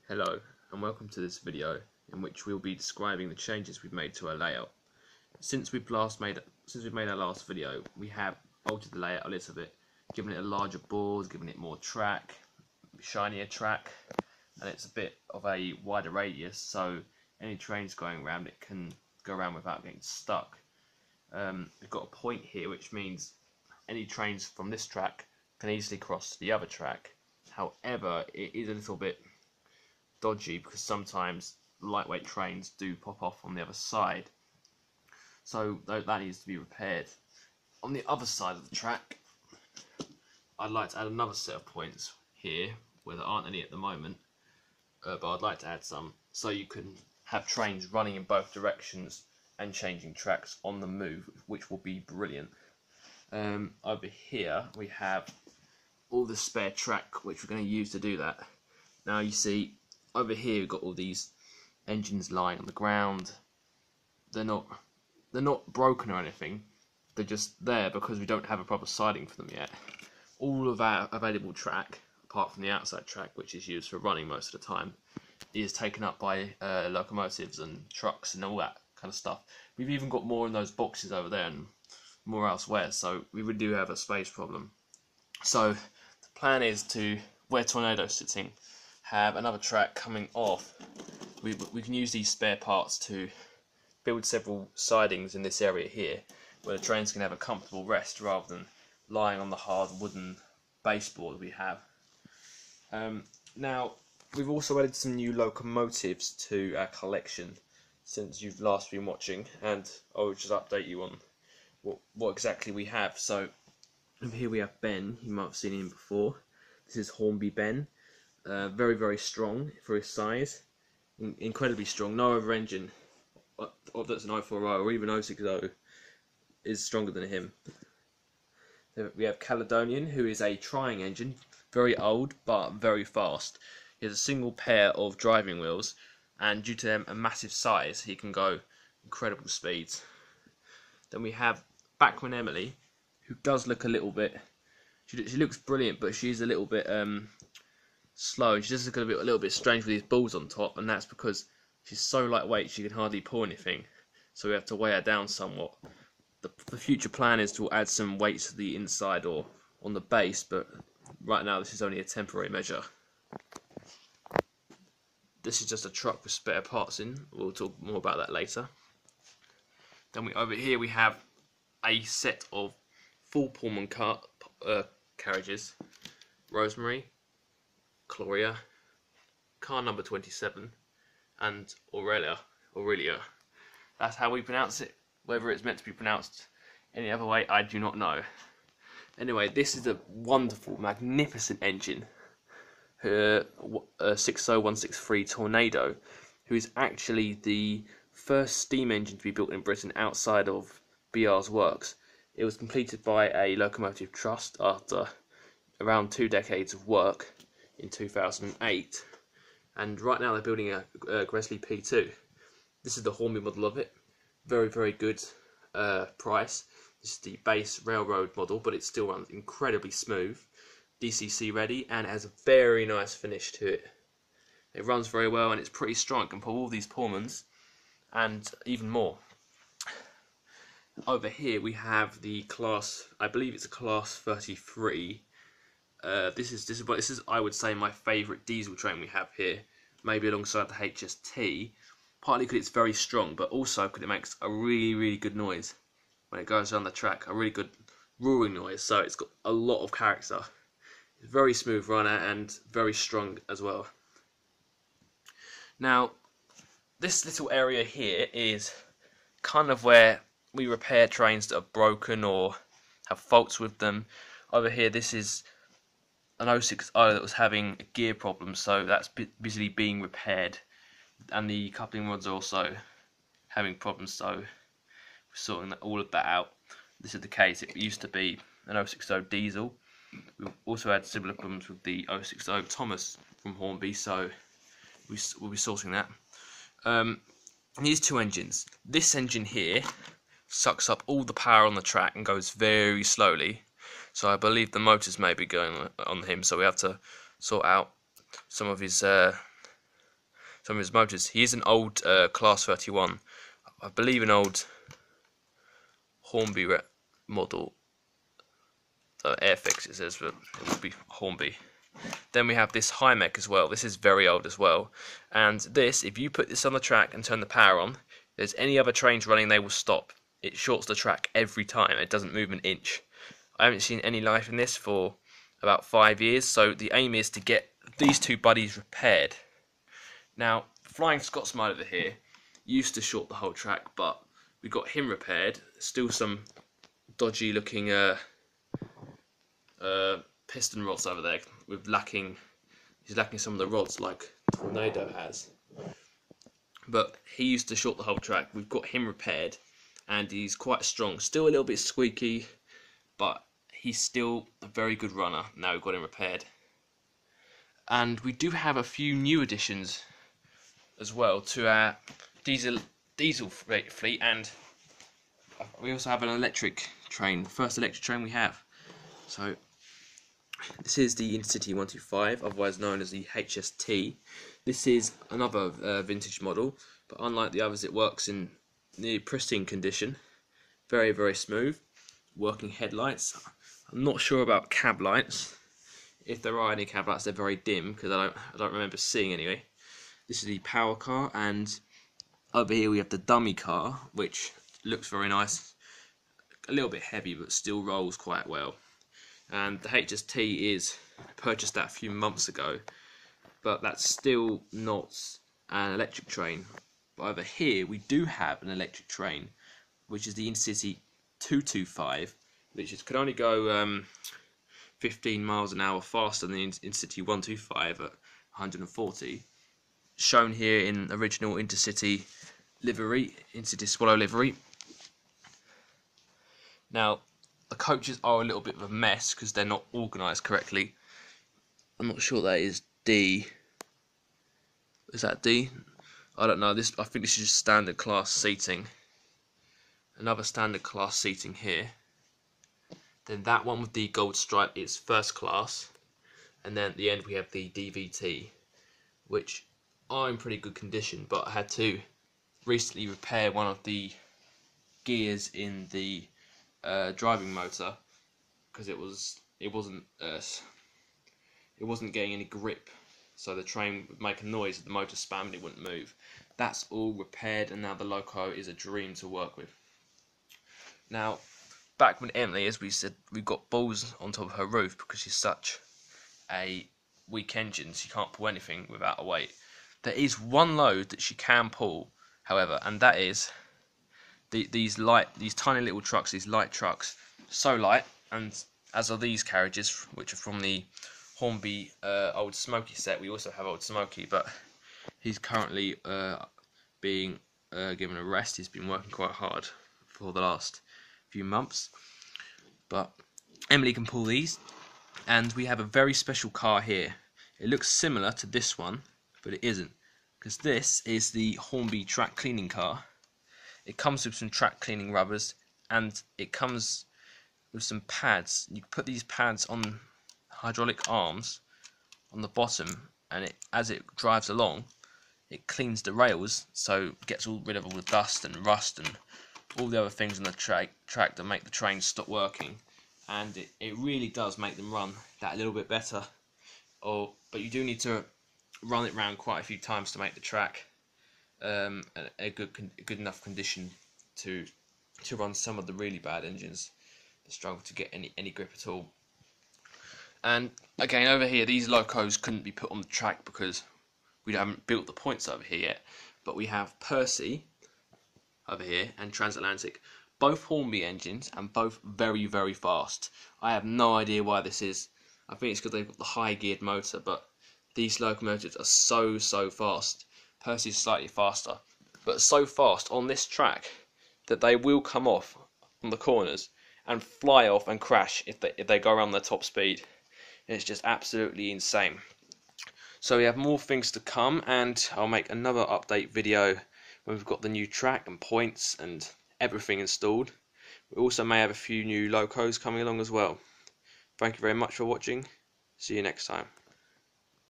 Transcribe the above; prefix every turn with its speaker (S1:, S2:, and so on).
S1: Hello and welcome to this video in which we'll be describing the changes we've made to our layout. Since we've made our last video, we have altered the layout a little bit, given it a larger board, given it more track, shinier track, and it's a bit of a wider radius, so any trains going around it can go around without getting stuck. We've got a point here, which means any trains from this track can easily cross to the other track. However, it is a little bit dodgy because sometimes lightweight trains do pop off on the other side, so that needs to be repaired. On the other side of the track, I'd like to add another set of points here where there aren't any at the moment, but I'd like to add some so you can have trains running in both directions and changing tracks on the move, which will be brilliant. Over here we have all the spare track which we're going to use to do that. Now you see over here we've got all these engines lying on the ground. They're not broken or anything, they're just there because we don't have a proper siding for them yet. All of our available track, apart from the outside track which is used for running most of the time, is taken up by locomotives and trucks and all that kind of stuff. We've even got more in those boxes over there and more elsewhere, so we really do have a space problem. So the plan is to, where Tornado's sitting, have another track coming off. We can use these spare parts to build several sidings in this area here, where the trains can have a comfortable rest rather than lying on the hard wooden baseboard we have. Now we've also added some new locomotives to our collection since you've last been watching, and I'll just update you on what exactly we have. So over here we have Ben. You might have seen him before. This is Hornby Ben. Very, very strong for his size. Incredibly strong. No other engine that's an 040 or even 060 is stronger than him. We have Caledonian, who is a trying engine, very old but very fast. He has a single pair of driving wheels, and due to them a massive size, he can go incredible speeds. Then we have Bachmann Emily, who does look a little bit. She looks brilliant, but she's a little bit slow. She does look a little bit strange with these balls on top, and that's because she's so lightweight she can hardly pull anything. So we have to weigh her down somewhat. The future plan is to add some weights to the inside or on the base, but right now this is only a temporary measure. This is just a truck with spare parts in. We'll talk more about that later. Then over here we have a set of full Pullman carriages. Rosemary, Gloria, car number 27, and Aurelia. That's how we pronounce it. Whether it's meant to be pronounced any other way, I do not know. Anyway, this is a wonderful, magnificent engine. 60163 Tornado, who is actually the first steam engine to be built in Britain outside of BR's works. It was completed by a locomotive trust after around 2 decades of work in 2008, and right now they're building a Gresley P2. This is the Hornby model of it. Very, very good price. This is the base railroad model, but it still runs incredibly smooth, DCC ready, and has a very nice finish to it. It runs very well and it's pretty strong. It can pull all these Pullmans and even more. Over here we have the class, I believe it's a class 33. This is I would say my favourite diesel train we have here, maybe alongside the HST, partly because it's very strong, but also because it makes a really, really good noise when it goes around the track, a really good roaring noise, so it's got a lot of character. It's a very smooth runner and very strong as well. Now, this little area here is kind of where we repair trains that are broken or have faults with them. Over here, this is an 060 that was having a gear problem, so that's busily being repaired, and the coupling rods are also having problems, so we're sorting all of that out. This is the case. It used to be an 060 diesel. We've also had similar problems with the 060 Thomas from Hornby, so we'll be sorting that. These two engines. This engine here sucks up all the power on the track and goes very slowly, so I believe the motors may be going on him, so we have to sort out some of his some of his motors. He is an old Class 31, I believe an old Hornby model. Airfix it says, but it would be Hornby. Then we have this Hymek as well. This is very old as well. And this, if you put this on the track and turn the power on, if there's any other trains running, they will stop. It shorts the track every time. It doesn't move an inch. I haven't seen any life in this for about 5 years, so the aim is to get these two buddies repaired. Now, Flying Scotsman over here used to short the whole track, but we got him repaired. Still some dodgy looking piston rods over there with he's lacking some of the rods like Tornado has. But he used to short the whole track. We've got him repaired and he's quite strong. Still a little bit squeaky, but he's still a very good runner. Now we've got him repaired. And we do have a few new additions as well to our diesel fleet, and we also have an electric train, first electric train we have. So this is the Intercity 125, otherwise known as the HST. This is another vintage model, but unlike the others, it works in near pristine condition. Very, very smooth. Working headlights. I'm not sure about cab lights. If there are any cab lights, they're very dim because I don't remember seeing anyway. This is the power car, and over here we have the dummy car, which looks very nice. A little bit heavy, but still rolls quite well. And the HST is purchased that a few months ago, but that's still not an electric train. But over here we do have an electric train, which is the Intercity 225, which can only go 15 miles an hour faster than the Intercity 125 at 140. Shown here in original Intercity livery, Intercity Swallow livery. Now, the coaches are a little bit of a mess because they're not organised correctly. I'm not sure that is D. Is that D? I don't know. I think this is just standard class seating. Another standard class seating here. Then that one with the gold stripe is first class. And then at the end we have the DVT, which are in pretty good condition, but I had to recently repair one of the gears in the driving motor because it wasn't getting any grip, so the train would make a noise if the motor spammed and it wouldn't move. That's all repaired, and now the loco is a dream to work with. Now, back with Emily, as we said, we've got balls on top of her roof because she's such a weak engine, she can't pull anything without a weight. There is one load that she can pull, however, and that is these tiny little trucks, these light trucks, so light, and as are these carriages, which are from the Hornby Old Smoky set. We also have Old Smoky, but he's currently being given a rest. He's been working quite hard for the last few months, but Emily can pull these, and we have a very special car here. It looks similar to this one, but it isn't, because this is the Hornby track cleaning car. It comes with some track cleaning rubbers, and it comes with some pads. You put these pads on hydraulic arms on the bottom, and as it drives along, it cleans the rails, so it gets rid of all the dust and rust and all the other things on the track that make the train stop working. And it really does make them run that little bit better. But you do need to run it around quite a few times to make the track a good enough condition to run some of the really bad engines that struggle to get any grip at all. And again, over here, these locos couldn't be put on the track because we haven't built the points over here yet. But we have Percy over here and Transatlantic, both Hornby engines and both very, very fast. I have no idea why this is. I think it's because they've got the high geared motor, but these locomotives are so fast. Percy's slightly faster, but so fast on this track that they will come off on the corners and fly off and crash if they go around their top speed. It's just absolutely insane. So we have more things to come, and I'll make another update video when we've got the new track and points and everything installed. We also may have a few new locos coming along as well. Thank you very much for watching. See you next time.